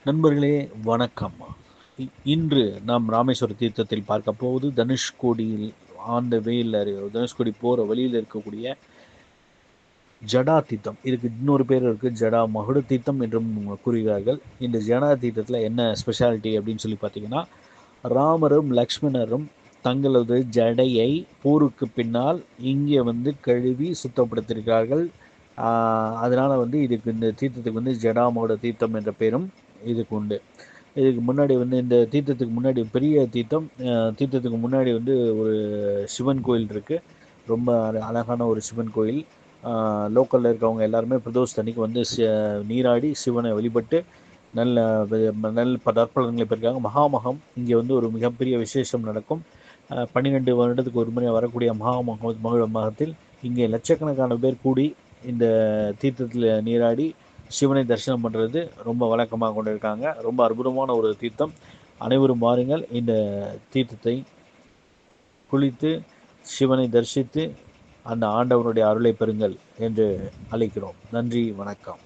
நண்பர்களே வணக்கம். இன்று நாம் ராமேஸ்வர தீர்த்தத்தில் பார்க்க போவது தனுஷ்கோடியில் தனுஷ்கோடி போகிற வழியில் இருக்கக்கூடிய ஜடா தீர்த்தம். இதுக்கு இன்னொரு பேர் இருக்குது, ஜடா மகுட தீர்த்தம் என்றும் கூறுகிறார்கள். இந்த ஜடா தீர்த்தத்தில் என்ன ஸ்பெஷாலிட்டி அப்படின்னு சொல்லி பார்த்தீங்கன்னா, ராமரும் லக்ஷ்மணரும் தங்களது ஜடையை போருக்கு பின்னால் இங்கே கழுவி சுத்தப்படுத்தியிருக்கிறார்கள். அதனால் இதுக்கு இந்த தீர்த்தத்துக்கு ஜடாமகுட தீர்த்தம் என்ற பேரும் இதுக்கு உண்டு. இதுக்கு முன்னாடி இந்த தீர்த்தத்துக்கு முன்னாடி பெரிய தீர்த்தம், தீர்த்தத்துக்கு முன்னாடி ஒரு சிவன் கோயில் இருக்குது. ரொம்ப அழகான ஒரு சிவன் கோயில். லோக்கலில் இருக்கவங்க எல்லாருமே பிரதோஷ் அன்னைக்கு நீராடி சிவனை வழிபட்டு நல்ல நல்ல தற்பலன்களை பெற்றிருக்காங்க. மகாமகம் இங்கே ஒரு மிகப்பெரிய விசேஷம் நடக்கும். 12 வருடத்துக்கு ஒரு முறை வரக்கூடிய மகத்தில் இங்கே லட்சக்கணக்கான பேர் கூடி இந்த தீர்த்தத்தில் நீராடி சிவனை தரிசனம் பண்ணுறது ரொம்ப வழக்கமாக கொண்டு இருக்காங்க. ரொம்ப அற்புதமான ஒரு தீர்த்தம். அனைவரும் வாருங்கள், இந்த தீர்த்தத்தை குளித்து சிவனை தரிசித்து அந்த ஆண்டவனுடைய அருளை பெறுங்கள் என்று அழைக்கிறோம். நன்றி, வணக்கம்.